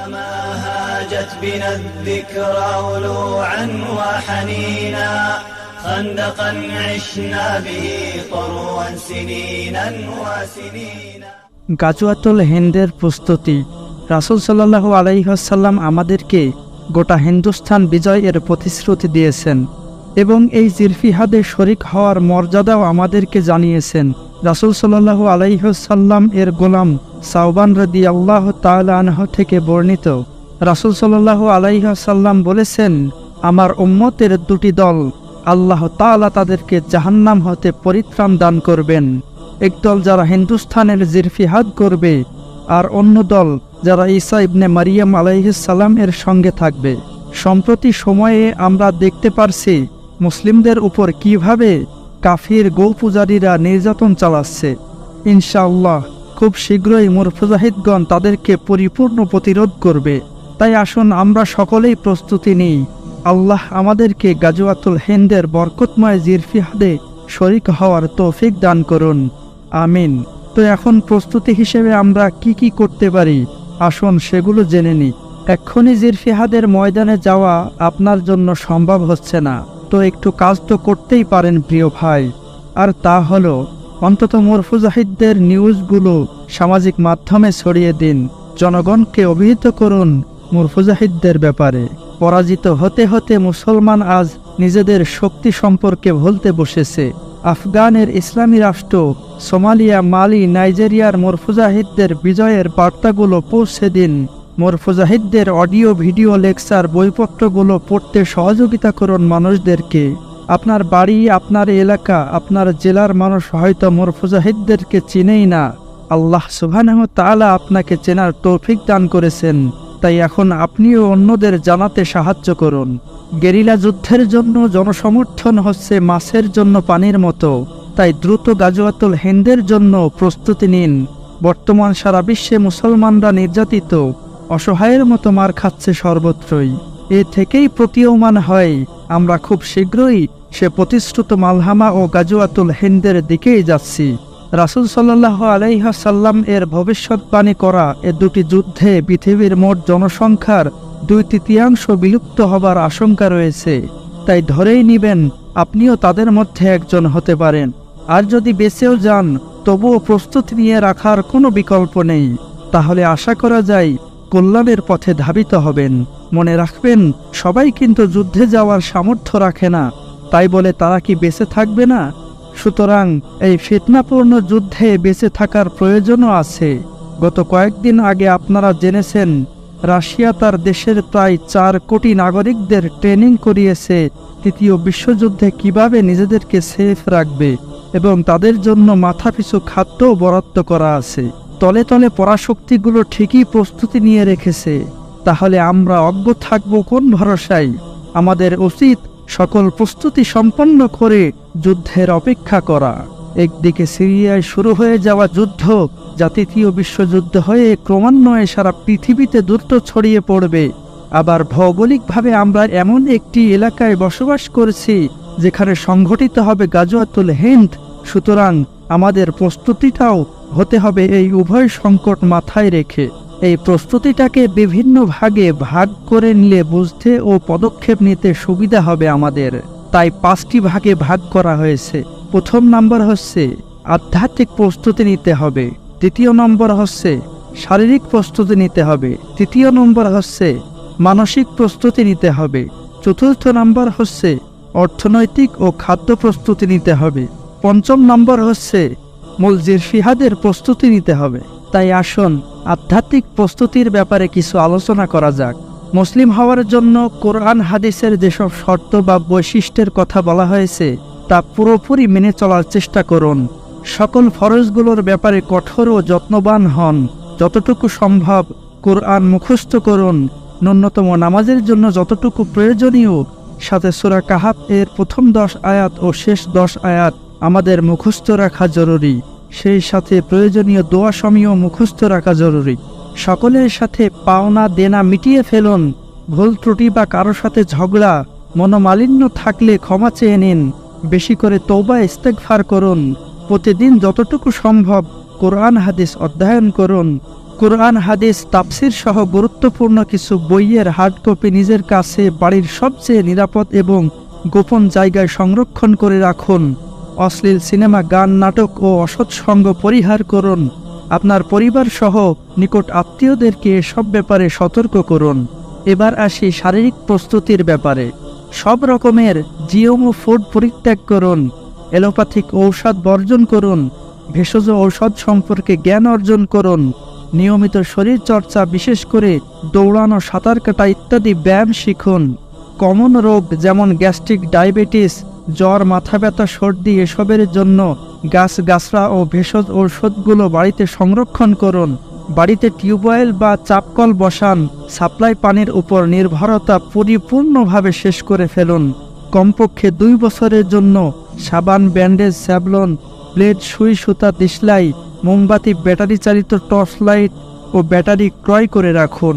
كلما هاجت بنا الذكرى ولوعا وحنينا خندقا عشنا به طروا سنينا وسنينا। গাজওয়াতুল হিন্দের প্রস্তুতি। রাসূল সাল্লাল্লাহু আলাইহি ওয়াসাল্লাম আমাদেরকে গোটা হিন্দুস্তান বিজয়ের প্রতিশ্রুতি দিয়েছেন এবং এই জিরফিহাদে শরিক হওয়ার মর্যাদাও আমাদেরকে জানিয়েছেন। রাসূল সাল্লাল্লাহু আলাইহি ওয়াসাল্লাম এর গোলাম সাওবান রাদিয়াল্লাহু তাআলা আনহু থেকে বর্ণিত, রাসূল সাল্লাল্লাহু আলাইহি ওয়াসাল্লাম বলেছেন, আমার উম্মতের দুটি দল, আল্লাহ তাআলা তাদেরকে জাহান্নাম হতে পরিত্রাণ দান করবেন। একদল যারা হিন্দুস্তানের জিরফিহাদ করবে, আর অন্য দল যারা ঈসা ইবনে মারিয়াম আলাইহিস সালাম এর সঙ্গে থাকবে। সম্প্রতি সময়ে আমরা দেখতে পারছি মুসলিমদের উপর কিভাবে কাফির গো-পূজারীরা নির্যাতন চালাচ্ছে। ইনশাআল্লাহ খুব শীঘ্রই মুরফুজাহিদগণ তাদেরকে পরিপূর্ণ প্রতিরোধ করবে। তাই আসুন আমরা সকলেই প্রস্তুতি নিই। আল্লাহ আমাদেরকে গাজওয়াতুল হিন্দের বরকতময় জিরফিহাদে শরিক হওয়ার তৌফিক দান করুন, আমিন। তো এখন প্রস্তুতি হিসেবে আমরা কি করতে পারি, আসুন সেগুলো জেনে নিই। এক্ষুনি জিরফিহাদের ময়দানে যাওয়া আপনার জন্য সম্ভব হচ্ছে না, তো একটু কাজ তো করতেই পারেন প্রিয় ভাই, আর তা হলো অন্তত মুরফুজাহিদদের নিউজগুলো সামাজিক মাধ্যমে ছড়িয়ে দিন। জনগণকে অবহিত করুন মুরফুজাহিদদের ব্যাপারে। পরাজিত হতে হতে মুসলমান আজ নিজেদের শক্তি সম্পর্কে ভুলতে বসেছে। আফগানের ইসলামী রাষ্ট্র, সোমালিয়া, মালি, নাইজেরিয়ার মুরফুজাহিদদের বিজয়ের বার্তাগুলো পৌঁছে দিন। মুরফুজাহিদদের অডিও ভিডিও লেকচার বইপত্রগুলো পড়তে সহযোগিতা করুন মানুষদেরকে। আপনার বাড়ি, আপনার এলাকা, আপনার জেলার মানুষ হয়তো মুরফুজাহিদদেরকে চিনেই না। আল্লাহ সুবহানাহু ওয়া তাআলা আপনাকে চেনার তৌফিক দান করেছেন, তাই এখন আপনিও অন্যদের জানাতে সাহায্য করুন। গেরিলা যুদ্ধের জন্য জনসমর্থন হচ্ছে মাছের জন্য পানির মতো, তাই দ্রুত গাজওয়াতুল হিন্দের জন্য প্রস্তুতি নিন। বর্তমান সারা বিশ্বে মুসলমানরা নির্যাতিত, অসহায়ের মতো মার খাচ্ছে সর্বত্রই। এ থেকেই প্রতীয়মান হয় আমরা খুব শীঘ্রই সে প্রতিশ্রুত মালহামা ও গাজওয়াতুল হিন্দের দিকেই যাচ্ছি। রাসূল সাল্লাল্লাহু আলাইহি ওয়াসাল্লাম এর ভবিষ্যৎবাণী করা এ দুটি যুদ্ধে পৃথিবীর মোট জনসংখ্যার 2/3 বিলুপ্ত হবার আশঙ্কা রয়েছে। তাই ধরেই নিবেন আপনিও তাদের মধ্যে একজন হতে পারেন। আর যদি বেঁচেও যান, তবুও প্রস্তুতি নিয়ে রাখার কোনো বিকল্প নেই। তাহলে আশা করা যায় কল্যাণের পথে ধাবিত হবেন। মনে রাখবেন, সবাই কিন্তু যুদ্ধে যাওয়ার সামর্থ্য রাখে না, তাই বলে তারা কি বেঁচে থাকবে না? সুতরাং এই ফিতনাপূর্ণ যুদ্ধে বেঁচে থাকার প্রয়োজনও আছে। গত কয়েকদিন আগে আপনারা জেনেছেন রাশিয়া তার দেশের প্রায় 4 কোটি নাগরিকদের ট্রেনিং করিয়েছে তৃতীয় বিশ্বযুদ্ধে কিভাবে নিজেদেরকে সেফ রাখবে, এবং তাদের জন্য মাথাপিছু খাদ্যও বরাদ্দ করা আছে। তলে তলে পরাশক্তিগুলো ঠিকই প্রস্তুতি নিয়ে রেখেছে। তাহলে আমরা অজ্ঞ থাকব কোন ভরসায়? আমাদের উচিত সকল প্রস্তুতি সম্পন্ন করে যুদ্ধের অপেক্ষা করা। একদিকে সিরিয়ায় শুরু হয়ে যাওয়া যুদ্ধ, যা তৃতীয় বিশ্বযুদ্ধ হয়ে ক্রমান্বয়ে সারা পৃথিবীতে দ্রুত ছড়িয়ে পড়বে। আবার ভৌগোলিকভাবে আমরা এমন একটি এলাকায় বসবাস করছি যেখানে সংঘটিত হবে গাজওয়াতুল হিন্দ। সুতরাং আমাদের প্রস্তুতিটাও হতে হবে এই উভয় সংকট মাথায় রেখে। এই প্রস্তুতিটাকে বিভিন্ন ভাগে ভাগ করে নিলে বুঝতে ও পদক্ষেপ নিতে সুবিধা হবে আমাদের। তাই 5টি ভাগে ভাগ করা হয়েছে। প্রথম নম্বর হচ্ছে আধ্যাত্মিক প্রস্তুতি নিতে হবে। দ্বিতীয় নম্বর হচ্ছে শারীরিক প্রস্তুতি নিতে হবে। তৃতীয় নম্বর হচ্ছে মানসিক প্রস্তুতি নিতে হবে। চতুর্থ নম্বর হচ্ছে অর্থনৈতিক ও খাদ্য প্রস্তুতি নিতে হবে। পঞ্চম নম্বর হচ্ছে মূল জিরফিহাদের প্রস্তুতি নিতে হবে। তাই আসুন আধ্যাত্মিক প্রস্তুতির ব্যাপারে কিছু আলোচনা করা যাক। মুসলিম হওয়ার জন্য কোরআন হাদিসের যেসব শর্ত বা বৈশিষ্ট্যের কথা বলা হয়েছে তা পুরোপুরি মেনে চলার চেষ্টা করুন। সকল ফরজগুলোর ব্যাপারে কঠোর ও যত্নবান হন। যতটুকু সম্ভব কোরআন মুখস্থ করুন। ন্যূনতম নামাজের জন্য যতটুকু প্রয়োজনীয়, সাথে সূরা কাহাফ এর প্রথম 10 আয়াত ও শেষ 10 আয়াত আমাদের মুখস্থ রাখা জরুরি। সেই সাথে প্রয়োজনীয় দোয়া সমূহ মুখস্থ রাখা জরুরি। সকলের সাথে পাওনা দেনা মিটিয়ে ফেলুন। ভুল ত্রুটি বা কারো সাথে ঝগড়া, মনোমালিন্য থাকলে ক্ষমা চেয়ে নিন। বেশি করে তওবা ইস্তেগফার করুন। প্রতিদিন যতটুকু সম্ভব কোরআন হাদিস অধ্যয়ন করুন। কোরআন, হাদিস, তাফসির সহ গুরুত্বপূর্ণ কিছু বইয়ের হার্ড কপি নিজের কাছে বাড়ির সবচেয়ে নিরাপদ এবং গোপন জায়গায় সংরক্ষণ করে রাখুন। অশ্লীল সিনেমা, গান, নাটক ও অসৎ সঙ্গ পরিহার করুন। আপনার পরিবার সহ নিকট আত্মীয়দেরকে এসব ব্যাপারে সতর্ক করুন। এবার আসি শারীরিক প্রস্তুতির ব্যাপারে। সব রকমের জিএমও ফুড পরিত্যাগ করুন। এলোপ্যাথিক ঔষধ বর্জন করুন। ভেষজ ঔষধ সম্পর্কে জ্ঞান অর্জন করুন। নিয়মিত শরীর চর্চা, বিশেষ করে দৌড়ানো, সাঁতার কাটা ইত্যাদি ব্যায়াম শিখুন। কমন রোগ যেমন গ্যাস্ট্রিক, ডায়াবেটিস, জ্বর, মাথা ব্যথা, সর্দি এসবের জন্য গাছগাছড়া ও ভেষজ ঔষধগুলো বাড়িতে সংরক্ষণ করুন। বাড়িতে টিউবওয়েল বা চাপকল বসান। সাপ্লাই পানির উপর নির্ভরতা পরিপূর্ণভাবে শেষ করে ফেলুন। কমপক্ষে 2 বছরের জন্য সাবান, ব্যান্ডেজ, স্যাভলন, ব্লেড, সুই, সুতা, দিশলাই, মোমবাতি, ব্যাটারি চালিত টর্চ লাইট ও ব্যাটারি ক্রয় করে রাখুন।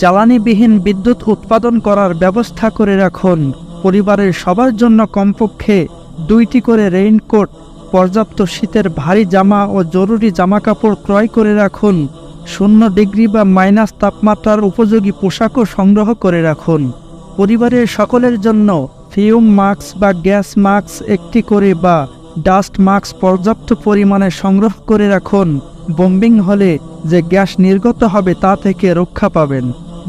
জ্বালানিবিহীন বিদ্যুৎ উৎপাদন করার ব্যবস্থা করে রাখুন। পরিবারের সবার জন্য কমপক্ষে 2টি করে রেইনকোট, পর্যাপ্ত শীতের ভারী জামা ও জরুরি জামাকাপড় ক্রয় করে রাখুন। 0 ডিগ্রি বা মাইনাস তাপমাত্রার উপযোগী পোশাকও সংগ্রহ করে রাখুন। পরিবারের সকলের জন্য ফিউম মাস্ক বা গ্যাস মাস্ক 1টি করে বা ডাস্ট মাস্ক পর্যাপ্ত পরিমাণে সংগ্রহ করে রাখুন। বোম্বিং হলে যে গ্যাস নির্গত হবে তা থেকে রক্ষা পাবেন।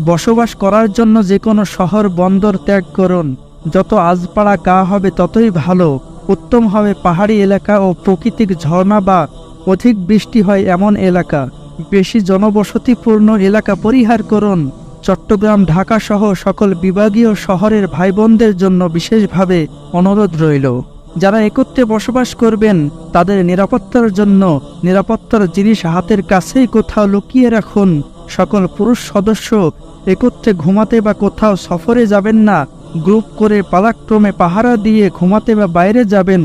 বসবাস করার জন্য যে কোনো শহর, বন্দর ত্যাগ করুন। যত আজপাড়া গা হবে ততই ভালো। উত্তম হবে পাহাড়ি এলাকা ও প্রাকৃতিক ঝর্ণা বা অধিক বৃষ্টি হয় এমন এলাকা। বেশি জনবসতিপূর্ণ এলাকা পরিহার করুন। চট্টগ্রাম, ঢাকা সহ সকল বিভাগীয় শহরের ভাই বোনদের জন্য বিশেষভাবে অনুরোধ রইল, যারা একত্রে বসবাস করবেন তাদের নিরাপত্তার জন্য নিরাপত্তার জিনিস হাতের কাছেই কোথাও লুকিয়ে রাখুন। সকল পুরুষ সদস্য একত্রে ঘুমাতে বা কোথাও সফরে যাবেন না। গ্রুপ করে পালাক্রমে পাহারা দিয়ে ঘুমাতে বা বাইরে যাবেন।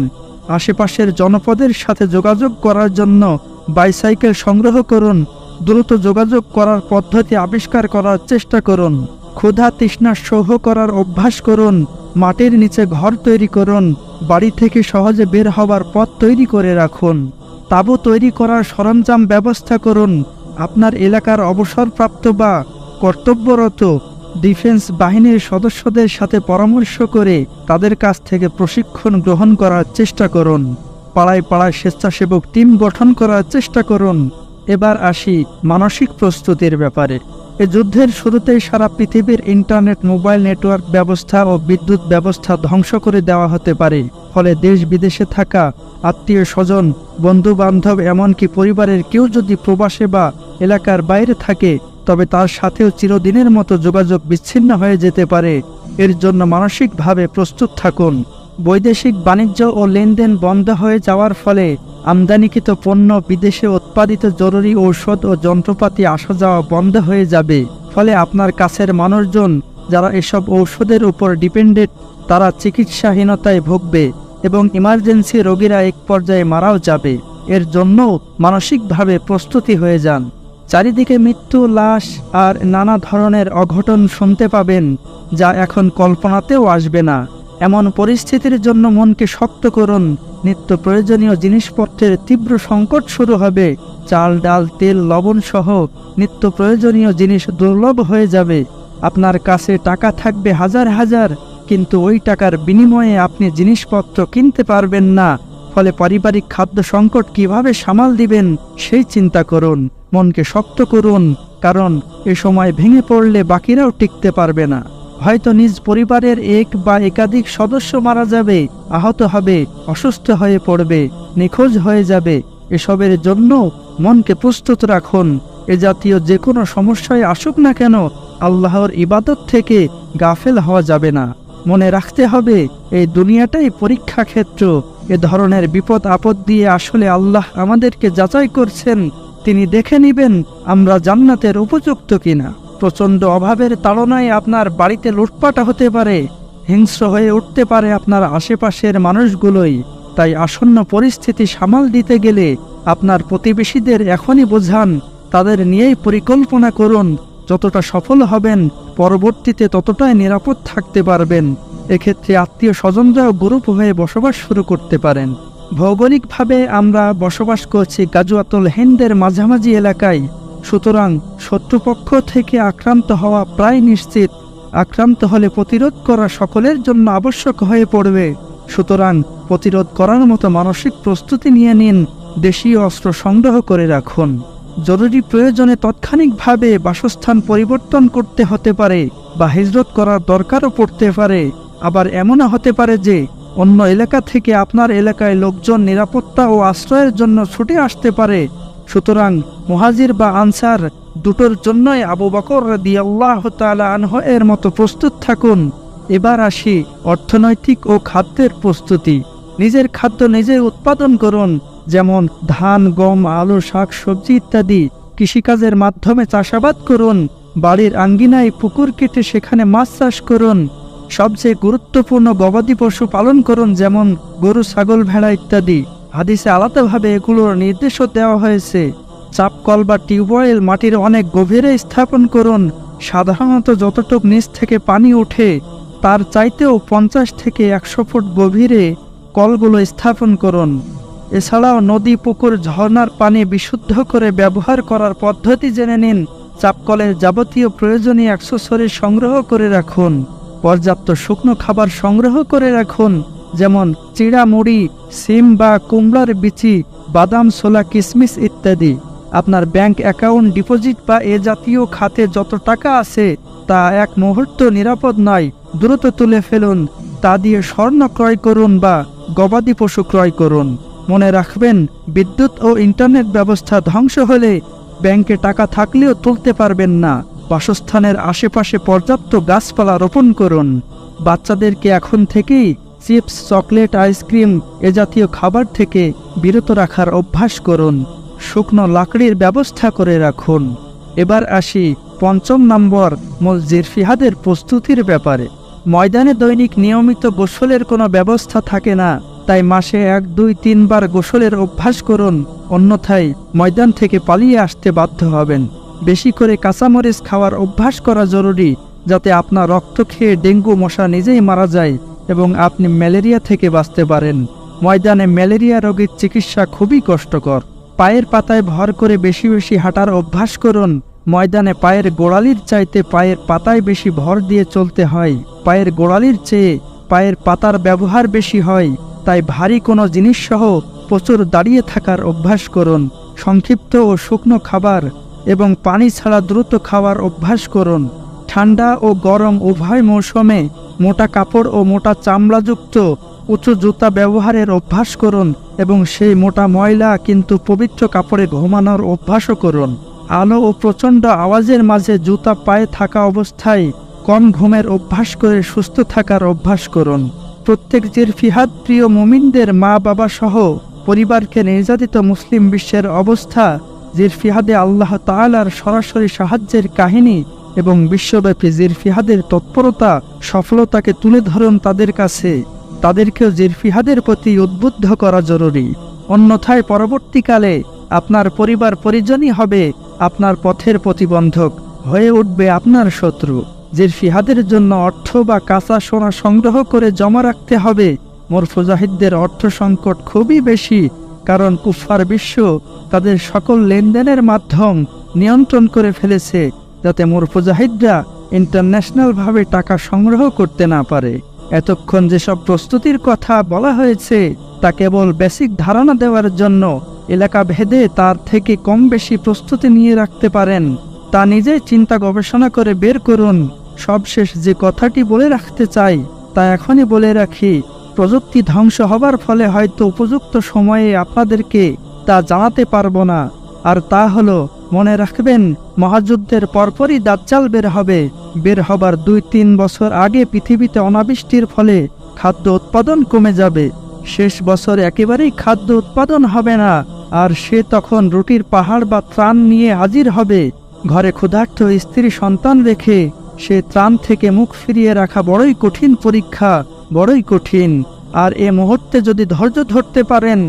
আশেপাশের জনপদের সাথে যোগাযোগ করার জন্য বাইসাইকেল সংগ্রহ করুন। দ্রুত যোগাযোগ করার পদ্ধতি আবিষ্কার করার চেষ্টা করুন। ক্ষুধা তৃষ্ণা সহ্য করার অভ্যাস করুন। মাটির নিচে ঘর তৈরি করুন। বাড়ি থেকে সহজে বের হবার পথ তৈরি করে রাখুন। তাঁবু তৈরি করার সরঞ্জাম ব্যবস্থা করুন। আপনার এলাকার অবসরপ্রাপ্ত বা কর্তব্যরত ডিফেন্স বাহিনীর সদস্যদের সাথে পরামর্শ করে তাদের কাছ থেকে প্রশিক্ষণ গ্রহণ করার চেষ্টা করুন। পাড়ায় পাড়ায় স্বেচ্ছাসেবক টিম গঠন করার চেষ্টা করুন। এবার আসি মানসিক প্রস্তুতির ব্যাপারে। এ যুদ্ধের শুরুতেই সারা পৃথিবীর ইন্টারনেট, মোবাইল নেটওয়ার্ক ব্যবস্থা ও বিদ্যুৎ ব্যবস্থা ধ্বংস করে দেওয়া হতে পারে। ফলে দেশ বিদেশে থাকা আত্মীয় স্বজন, বন্ধু বান্ধব, এমনকি পরিবারের কেউ যদি প্রবাসে বা এলাকার বাইরে থাকে তবে তার সাথেও চিরদিনের মতো যোগাযোগ বিচ্ছিন্ন হয়ে যেতে পারে। এর জন্য মানসিকভাবে প্রস্তুত থাকুন। বৈদেশিক বাণিজ্য ও লেনদেন বন্ধ হয়ে যাওয়ার ফলে আমদানিকৃত পণ্য, বিদেশে উৎপাদিত জরুরি ঔষধ ও যন্ত্রপাতি আসা যাওয়া বন্ধ হয়ে যাবে। ফলে আপনার কাছের মানুষজন যারা এসব ঔষধের উপর ডিপেন্ডেন্ট তারা চিকিৎসাহীনতায় ভুগবে এবং ইমার্জেন্সি রোগীরা এক পর্যায়ে মারাও যাবে। এর জন্য মানসিকভাবে প্রস্তুতি হয়ে যান। চারিদিকে মৃত্যু, লাশ আর নানা ধরনের অঘটন শুনতে পাবেন যা এখন কল্পনাতেও আসবে না। এমন পরিস্থিতির জন্য মনকে শক্ত করুন। নিত্য প্রয়োজনীয় জিনিসপত্রের তীব্র সংকট শুরু হবে। চাল, ডাল, তেল, লবণ সহ নিত্য প্রয়োজনীয় জিনিস দুর্লভ হয়ে যাবে। আপনার কাছে টাকা থাকবে হাজার হাজার, কিন্তু ওই টাকার বিনিময়ে আপনি জিনিসপত্র কিনতে পারবেন না। ফলে পারিবারিক খাদ্য সংকট কিভাবে সামাল দিবেন সেই চিন্তা করুন। মনকে শক্ত করুন, কারণ এ সময় ভেঙে পড়লে বাকিরাও টিকতে পারবে না। হয়তো নিজ পরিবারের এক বা একাধিক সদস্য মারা যাবে, আহত হবে, অসুস্থ হয়ে পড়বে, নিখোঁজ হয়ে যাবে। এসবের জন্য মনকে প্রস্তুত রাখুন। এ জাতীয় যে কোনো সমস্যায় আসুক না কেন আল্লাহর ইবাদত থেকে গাফেল হওয়া যাবে না। মনে রাখতে হবে এই দুনিয়াটাই পরীক্ষা ক্ষেত্র। এ ধরনের বিপদ আপদ দিয়ে আসলে আল্লাহ আমাদেরকে যাচাই করছেন। তিনি দেখে নেবেন আমরা জান্নাতের উপযুক্ত কিনা। প্রচণ্ড অভাবের তাড়নায় আপনার বাড়িতে লুটপাট হতে পারে, হিংস্র হয়ে উঠতে পারে আপনার আশেপাশের মানুষগুলোই। তাই আসন্ন পরিস্থিতি সামাল দিতে গেলে আপনার প্রতিবেশীদের এখনই বোঝান, তাদের নিয়েই পরিকল্পনা করুন। যতটা সফল হবেন পরবর্তীতে ততটাই নিরাপদ থাকতে পারবেন। এক্ষেত্রে আত্মীয় স্বজনরাও গ্রুপ হয়ে বসবাস শুরু করতে পারেন। ভৌগোলিকভাবে আমরা বসবাস করছি গাজওয়াতুল হিন্দের মাঝামাঝি এলাকায়। সুতরাং শত্রুপক্ষ থেকে আক্রান্ত হওয়া প্রায় নিশ্চিত। আক্রান্ত হলে প্রতিরোধ করা সকলের জন্য আবশ্যক হয়ে পড়বে। সুতরাং প্রতিরোধ করার মতো মানসিক প্রস্তুতি নিয়ে নিন। দেশীয় অস্ত্র সংগ্রহ করে রাখুন। জরুরি প্রয়োজনে তাৎক্ষণিকভাবে বাসস্থান পরিবর্তন করতে হতে পারে বা হিজরত করার দরকারও পড়তে পারে। আবার এমনও হতে পারে যে অন্য এলাকা থেকে আপনার এলাকায় লোকজন নিরাপত্তা ও আশ্রয়ের জন্য ছুটে আসতে পারে। সুতরাং মুহাজির বা আনসার দুটোর জন্যই আবু বকর রাদিয়াল্লাহু তাআলা আনহু এর মতো প্রস্তুত থাকুন। এবার আসি অর্থনৈতিক ও খাদ্যের প্রস্তুতি। নিজের খাদ্য নিজে উৎপাদন করুন, যেমন ধান, গম, আলু, শাক সবজি ইত্যাদি। কৃষিকাজের মাধ্যমে চাষাবাদ করুন। বাড়ির আঙ্গিনায় পুকুর কেটে সেখানে মাছ চাষ করুন। সবচেয়ে গুরুত্বপূর্ণ গবাদি পশু পালন করুন, যেমন গরু, ছাগল, ভেড়া ইত্যাদি। হাদিসে আলাদাভাবে এগুলোর নির্দেশও দেওয়া হয়েছে। চাপকল বা টিউবওয়েল মাটির অনেক গভীরে স্থাপন করুন। সাধারণত যতটুকু নিচ থেকে পানি ওঠে তার চাইতেও 50 থেকে 100 ফুট গভীরে কলগুলো স্থাপন করুন। এছাড়াও নদী, পুকুর, ঝর্ণার পানি বিশুদ্ধ করে ব্যবহার করার পদ্ধতি জেনে নিন। চাপকলের যাবতীয় প্রয়োজনীয় অ্যাক্সেসরি সংগ্রহ করে রাখুন। পর্যাপ্ত শুকনো খাবার সংগ্রহ করে রাখুন, যেমন চিড়া, মুড়ি, সিম বা কুমড়ার বিচি, বাদাম, ছোলা, কিশমিশ ইত্যাদি। আপনার ব্যাংক অ্যাকাউন্ট, ডিপোজিট বা এ জাতীয় খাতে যত টাকা আছে তা এক মুহূর্ত নিরাপদ নয়। দ্রুত তুলে ফেলুন। তা দিয়ে স্বর্ণ ক্রয় করুন বা গবাদি পশু ক্রয় করুন। মনে রাখবেন, বিদ্যুৎ ও ইন্টারনেট ব্যবস্থা ধ্বংস হলে ব্যাংকে টাকা থাকলেও তুলতে পারবেন না। বাসস্থানের আশেপাশে পর্যাপ্ত গাছপালা রোপণ করুন। বাচ্চাদেরকে এখন থেকেই চিপস, চকলেট, আইসক্রিম এ জাতীয় খাবার থেকে বিরত রাখার অভ্যাস করুন। শুকনো লাকড়ির ব্যবস্থা করে রাখুন। এবার আসি ৫ম নম্বর মূল জিরফিহাদের প্রস্তুতির ব্যাপারে। ময়দানে দৈনিক নিয়মিত গোসলের কোনো ব্যবস্থা থাকে না, তাই মাসে ১, ২, ৩ বার গোসলের অভ্যাস করুন। অন্যথায় ময়দান থেকে পালিয়ে আসতে বাধ্য হবেন। বেশি করে কাঁচামরিচ খাওয়ার অভ্যাস করা জরুরি, যাতে আপনার রক্ত খেয়ে ডেঙ্গু মশা নিজেই মারা যায় এবং আপনি ম্যালেরিয়া থেকে বাঁচতে পারেন। ময়দানে ম্যালেরিয়া রোগীর চিকিৎসা খুবই কষ্টকর। পায়ের পাতায় ভর করে বেশি বেশি হাঁটার অভ্যাস করুন। ময়দানে পায়ের গোড়ালির চাইতে পায়ের পাতায় বেশি ভর দিয়ে চলতে হয়। পায়ের গোড়ালির চেয়ে পায়ের পাতার ব্যবহার বেশি হয়, তাই ভারী কোনো জিনিস সহ প্রচুর দাঁড়িয়ে থাকার অভ্যাস করুন। সংক্ষিপ্ত ও শুকনো খাবার এবং পানি ছাড়া দ্রুত খাওয়ার অভ্যাস করুন। ঠান্ডা ও গরম উভয় মৌসুমে মোটা কাপড় ও মোটা চামড়াযুক্ত উঁচু জুতা ব্যবহারের অভ্যাস করুন এবং সেই মোটা ময়লা কিন্তু পবিত্র কাপড়ে ঘুমানোর অভ্যাসও করুন। আলো ও প্রচণ্ড আওয়াজের মাঝে জুতা পায়ে থাকা অবস্থায় কম ঘুমের অভ্যাস করে সুস্থ থাকার অভ্যাস করুন। প্রত্যেক জিরফিহাদ প্রিয় মুমিনদের মা বাবা সহ পরিবারকে নির্যাতিত মুসলিম বিশ্বের অবস্থা, জিরফিহাদে আল্লাহ তাআলার সরাসরি সাহায্যের কাহিনী এবং বিশ্বব্যাপী জিরফিহাদের তৎপরতা, সফলতাকে তুলে ধরুন তাদের কাছে। তাদেরকেও জিরফিহাদের প্রতি উদ্বুদ্ধ করা জরুরি। অন্যথায় পরবর্তীকালে আপনার পরিবার পরিজনই হবে আপনার পথের প্রতিবন্ধক, হয়ে উঠবে আপনার শত্রু। জিরফিহাদের জন্য অর্থ বা কাঁচা সোনা সংগ্রহ করে জমা রাখতে হবে। মুজাহিদদের অর্থ সংকট খুবই বেশি, কারণ কুফার বিশ্ব তাদের সকল লেনদেনের মাধ্যম নিয়ন্ত্রণ করে ফেলেছে, যাতে মুজাহিদরা ইন্টারন্যাশনালভাবে টাকা সংগ্রহ করতে না পারে। এতক্ষণ যেসব প্রস্তুতির কথা বলা হয়েছে তা কেবল বেসিক ধারণা দেওয়ার জন্য। এলাকা ভেদে তার থেকে কম বেশি প্রস্তুতি নিয়ে রাখতে পারেন, তা নিজেই চিন্তা গবেষণা করে বের করুন। সবশেষ যে কথাটি বলে রাখতে চাই তা এখনই বলে রাখি। প্রযুক্তি ধ্বংস হবার ফলে হয়তো উপযুক্ত সময়ে আপনাদেরকে তা জানাতে পারবো না। আর তা হলো, মনে রাখবেন, মহাযুদ্ধের পরপরই দাজ্জাল বের হবে। বের হবার ২-৩ বছর আগে পৃথিবীতে অনাবৃষ্টির ফলে খাদ্য উৎপাদন কমে যাবে। শেষ বছর একেবারেই খাদ্য উৎপাদন হবে না, আর সে তখন রুটির পাহাড় বা ত্রাণ নিয়ে হাজির হবে। ঘরে ক্ষুধার্ত স্ত্রী সন্তান রেখে সে ত্রাণ থেকে মুখ ফিরিয়ে রাখা বড়ই কঠিন পরীক্ষা, বড়ই কঠিন। আর এ মুহূর্তে যদি ধৈর্য ধরতে পারেন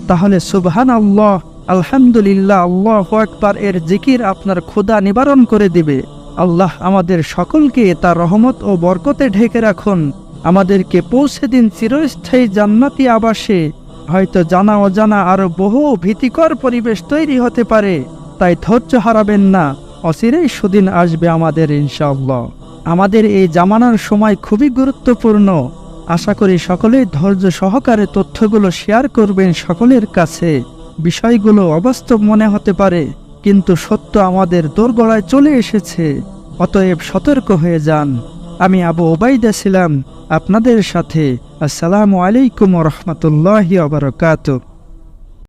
তাহলে সুবহানাল্লাহ, আলহামদুলিল্লাহ, আল্লাহু আকবার এর জিকির আপনার ক্ষুধা নিবারণ করে দিবে। আল্লাহ আমাদের সকলকে তার রহমত ও বরকতে ঢেকে রাখুন। আমাদেরকে পৌঁছে দিন চিরস্থায়ী জান্নাতি আবাসে। হয়তো জানা অজানা আরো বহু ভীতিকর পরিবেশ তৈরি হতে পারে, তাই ধৈর্য হারাবেন না, অচিরেই সুদিন আসবে আমাদের ইনশাআল্লাহ। আমাদের এই জামানার সময় খুবই গুরুত্বপূর্ণ। আশা করি সকলেই ধৈর্য সহকারে তথ্যগুলো শেয়ার করবেন সকলের কাছে। বিষয়গুলো অবাস্তব মনে হতে পারে, কিন্তু সত্য আমাদের দোরগোড়ায় চলে এসেছে, অতএব সতর্ক হয়ে যান। আমি আবু ওবাইদা ছিলাম আপনাদের সাথে। আসসালামু আলাইকুম ওয়া রাহমাতুল্লাহি ওয়া বারাকাতুহু।